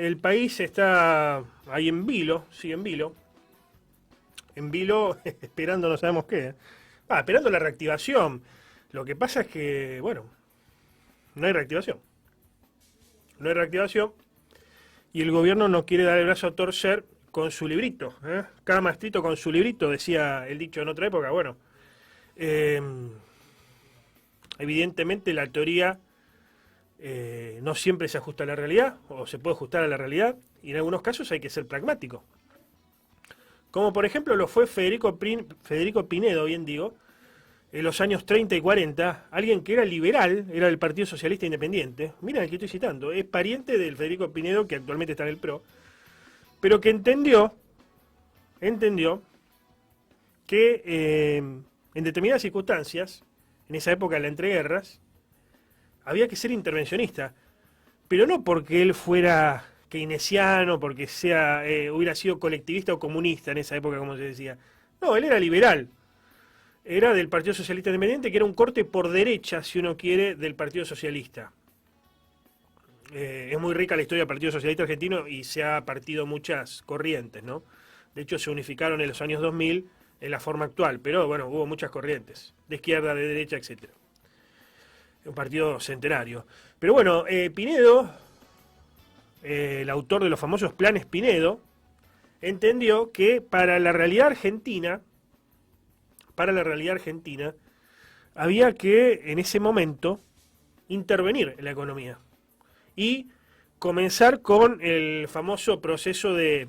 el país está ahí en vilo, sigue en vilo, esperando no sabemos qué. Esperando la reactivación. Lo que pasa es que, bueno, no hay reactivación. No hay reactivación y el gobierno no quiere dar el brazo a torcer con su librito. Cada maestrito con su librito, decía el dicho en otra época. Bueno, eh, evidentemente la teoría no siempre se ajusta a la realidad, o se puede ajustar a la realidad, y en algunos casos hay que ser pragmático. Como por ejemplo lo fue Federico Pinedo, bien digo, en los años 30 y 40, alguien que era liberal, era del Partido Socialista Independiente, mira el que estoy citando, es pariente del Federico Pinedo que actualmente está en el PRO, pero que entendió que en determinadas circunstancias, en esa época de la entreguerras, había que ser intervencionista, pero no porque él fuera keynesiano, porque hubiera sido colectivista o comunista en esa época, como se decía. No, él era liberal. Era del Partido Socialista Independiente, que era un corte por derecha, si uno quiere, del Partido Socialista. Es muy rica la historia del Partido Socialista Argentino y se ha partido muchas corrientes, ¿no? De hecho, se unificaron en los años 2000 en la forma actual, pero bueno, hubo muchas corrientes, de izquierda, de derecha, etcétera. Un partido centenario. Pero bueno, Pinedo, el autor de los famosos planes Pinedo, entendió que para la realidad argentina, había que, en ese momento, intervenir en la economía y comenzar con el famoso proceso de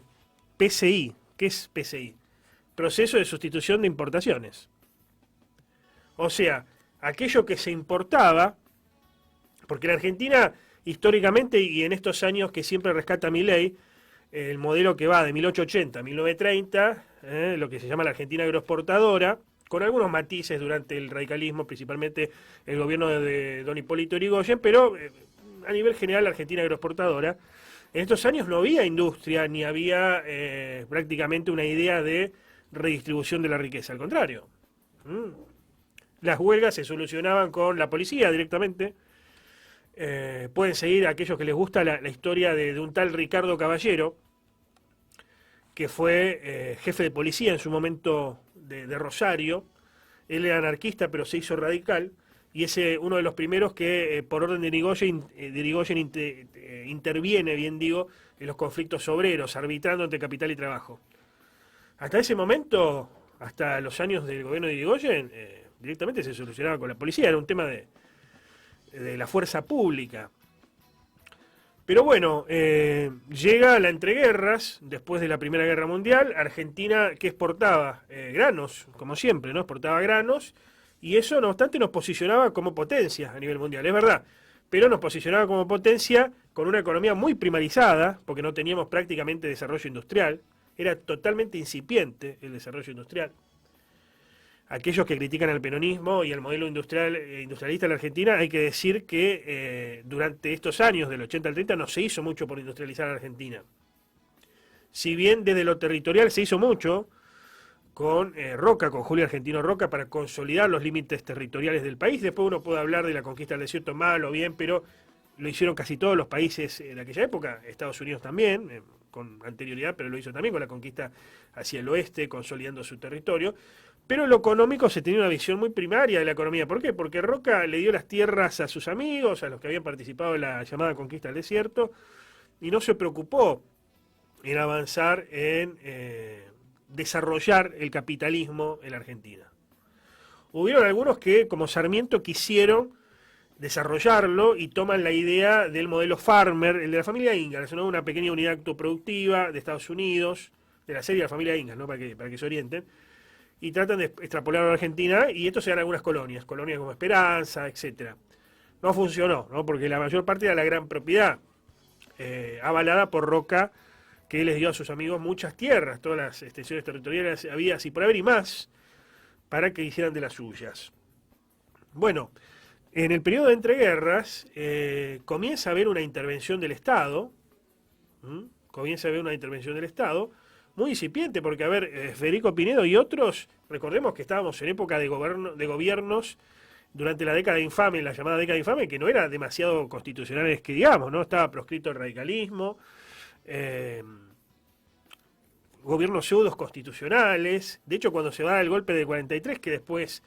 PCI. ¿Qué es PCI? Proceso de sustitución de importaciones. O sea, aquello que se importaba, porque en Argentina, históricamente, y en estos años que siempre rescata Milei, el modelo que va de 1880 a 1930, lo que se llama la Argentina agroexportadora, con algunos matices durante el radicalismo, principalmente el gobierno de don Hipólito Yrigoyen, pero a nivel general la Argentina agroexportadora. En estos años no había industria, ni había prácticamente una idea de redistribución de la riqueza, al contrario. Las huelgas se solucionaban con la policía directamente. Pueden seguir a aquellos que les gusta la historia de un tal Ricardo Caballero, que fue jefe de policía en su momento de Rosario. Él era anarquista, pero se hizo radical, y es uno de los primeros que, por orden de Irigoyen interviene, bien digo, en los conflictos obreros, arbitrando entre capital y trabajo. Hasta ese momento, hasta los años del gobierno de Irigoyen, directamente se solucionaba con la policía, era un tema de la fuerza pública. Pero bueno, llega la entreguerras, después de la Primera Guerra Mundial, Argentina que exportaba granos, como siempre, ¿no? Exportaba granos, y eso no obstante nos posicionaba como potencia a nivel mundial, es verdad, pero nos posicionaba como potencia con una economía muy primarizada, porque no teníamos prácticamente desarrollo industrial, era totalmente incipiente el desarrollo industrial. Aquellos que critican al peronismo y al modelo industrialista de la Argentina, hay que decir que durante estos años, del 80 al 30, no se hizo mucho por industrializar a la Argentina. Si bien desde lo territorial se hizo mucho con Roca, con Julio Argentino Roca, para consolidar los límites territoriales del país. Después uno puede hablar de la conquista del desierto mal o bien, pero lo hicieron casi todos los países de aquella época, Estados Unidos también, con anterioridad, pero lo hizo también con la conquista hacia el oeste, consolidando su territorio. Pero en lo económico se tenía una visión muy primaria de la economía. ¿Por qué? Porque Roca le dio las tierras a sus amigos, a los que habían participado en la llamada conquista del desierto, y no se preocupó en avanzar en desarrollar el capitalismo en la Argentina. Hubieron algunos que, como Sarmiento, quisieron desarrollarlo y toman la idea del modelo Farmer, el de la familia Ingalls, ¿no? Una pequeña unidad autoproductiva de Estados Unidos, de la serie de la familia Ingalls, ¿no? para que se orienten, y tratan de extrapolarlo a Argentina, y esto se dan algunas colonias como Esperanza, etcétera. No funcionó, ¿no? Porque la mayor parte era la gran propiedad, avalada por Roca, que les dio a sus amigos muchas tierras, todas las extensiones territoriales había así por haber y más, para que hicieran de las suyas. Bueno, en el periodo de entreguerras comienza a haber una intervención del Estado, muy incipiente, porque, a ver, Federico Pinedo y otros, recordemos que estábamos en época de gobiernos durante la década infame, la llamada década infame, que no era demasiado constitucionales que digamos, ¿no? Estaba proscrito el radicalismo, eh, gobiernos pseudos constitucionales. De hecho, cuando se va el golpe del 43, que después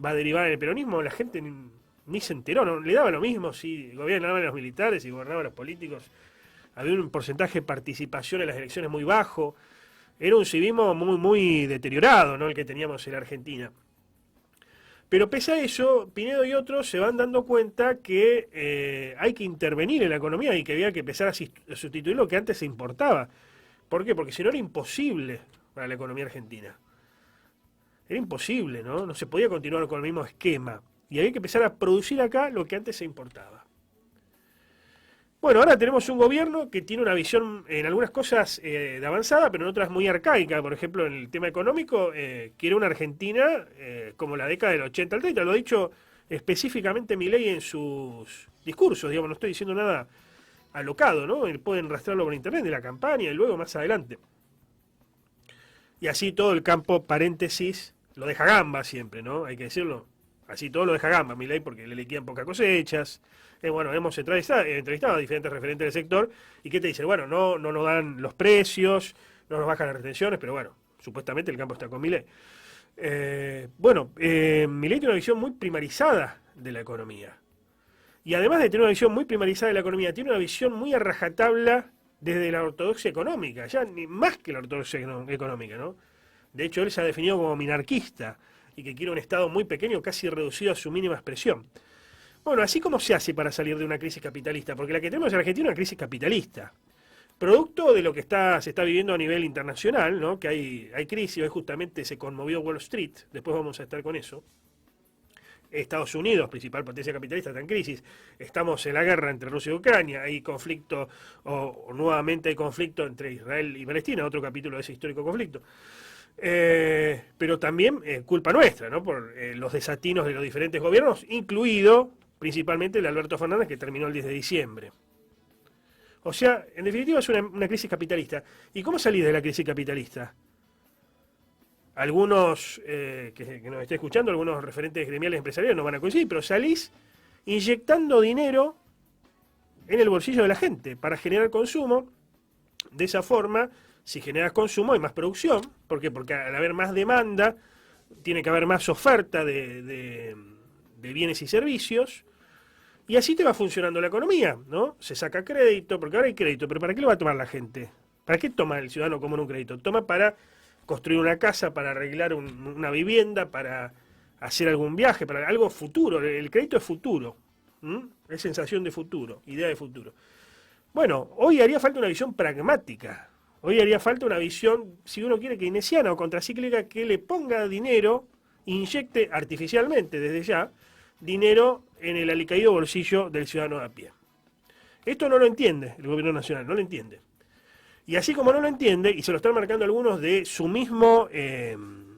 va a derivar en el peronismo, la gente ni se enteró, no le daba lo mismo si gobernaban los militares, si gobernaban los políticos. Había un porcentaje de participación en las elecciones muy bajo. Era un civismo muy deteriorado, ¿no?, el que teníamos en la Argentina. Pero pese a eso, Pinedo y otros se van dando cuenta que hay que intervenir en la economía y que había que empezar a sustituir lo que antes se importaba. ¿Por qué? Porque si no era imposible para la economía argentina. Era imposible, ¿no? No se podía continuar con el mismo esquema. Y había que empezar a producir acá lo que antes se importaba. Bueno, ahora tenemos un gobierno que tiene una visión en algunas cosas de avanzada, pero en otras muy arcaica. Por ejemplo, en el tema económico, quiere una Argentina como la década del 80 al 30. Lo ha dicho específicamente Milei en sus discursos, digamos, no estoy diciendo nada alocado, ¿no? Pueden rastrearlo por internet de la campaña y luego más adelante. Y así todo el campo, paréntesis, lo deja gamba siempre, ¿no? Hay que decirlo. Así todo lo deja gamba Milei porque le liquidan pocas cosechas. Bueno, hemos entrevistado a diferentes referentes del sector y ¿qué te dicen? Bueno, no nos dan los precios, no nos bajan las retenciones, pero bueno, supuestamente el campo está con Milei. Milei tiene una visión muy primarizada de la economía. Y además de tener una visión muy primarizada de la economía, tiene una visión muy a rajatabla desde la ortodoxia económica, ya ni más que la ortodoxia económica, ¿no? De hecho, él se ha definido como minarquista y que quiere un Estado muy pequeño, casi reducido a su mínima expresión. Bueno, así como se hace para salir de una crisis capitalista, porque la que tenemos en Argentina es una crisis capitalista, producto de lo que se está viviendo a nivel internacional, ¿no? Que hay crisis, hoy justamente se conmovió Wall Street, después vamos a estar con eso. Estados Unidos, principal potencia capitalista, está en crisis. Estamos en la guerra entre Rusia y Ucrania, hay conflicto, o nuevamente hay conflicto entre Israel y Palestina, otro capítulo de ese histórico conflicto. Pero también culpa nuestra, ¿no? Por los desatinos de los diferentes gobiernos, incluido principalmente el de Alberto Fernández, que terminó el 10 de diciembre. O sea, en definitiva es una crisis capitalista. ¿Y cómo salís de la crisis capitalista? Algunos que nos estén escuchando, algunos referentes gremiales empresariales no van a coincidir, pero salís inyectando dinero en el bolsillo de la gente para generar consumo. De esa forma, si generas consumo hay más producción. ¿Por qué? Porque al haber más demanda, tiene que haber más oferta de bienes y servicios. Y así te va funcionando la economía, ¿no? Se saca crédito, porque ahora hay crédito, pero ¿para qué lo va a tomar la gente? ¿Para qué toma el ciudadano común un crédito? Toma para construir una casa, para arreglar una vivienda, para hacer algún viaje, para algo futuro. El crédito es futuro, es sensación de futuro, idea de futuro. Bueno, hoy haría falta una visión pragmática. Hoy haría falta una visión, si uno quiere, keynesiana o contracíclica, que le ponga dinero, inyecte artificialmente desde ya, dinero en el alicaído bolsillo del ciudadano a pie. Esto no lo entiende el gobierno nacional, no lo entiende. Y así como no lo entiende, y se lo están marcando algunos de su mismo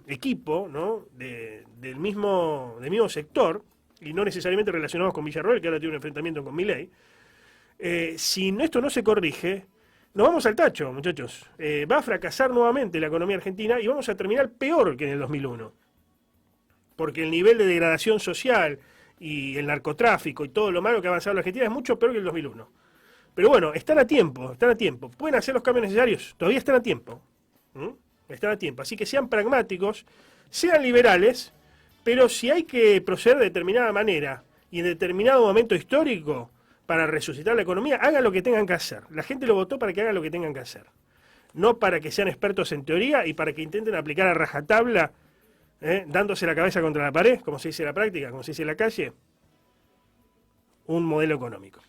equipo, ¿no? del mismo sector, y no necesariamente relacionados con Villarroel, que ahora tiene un enfrentamiento con Milei, si esto no se corrige, nos vamos al tacho, muchachos. Va a fracasar nuevamente la economía argentina y vamos a terminar peor que en el 2001. Porque el nivel de degradación social y el narcotráfico y todo lo malo que ha avanzado en la Argentina es mucho peor que el 2001. Pero bueno, están a tiempo. Pueden hacer los cambios necesarios, todavía están a tiempo. Están a tiempo. Así que sean pragmáticos, sean liberales, pero si hay que proceder de determinada manera y en determinado momento histórico para resucitar la economía, hagan lo que tengan que hacer. La gente lo votó para que hagan lo que tengan que hacer. No para que sean expertos en teoría y para que intenten aplicar a rajatabla, dándose la cabeza contra la pared, como se dice en la práctica, como se dice en la calle, un modelo económico.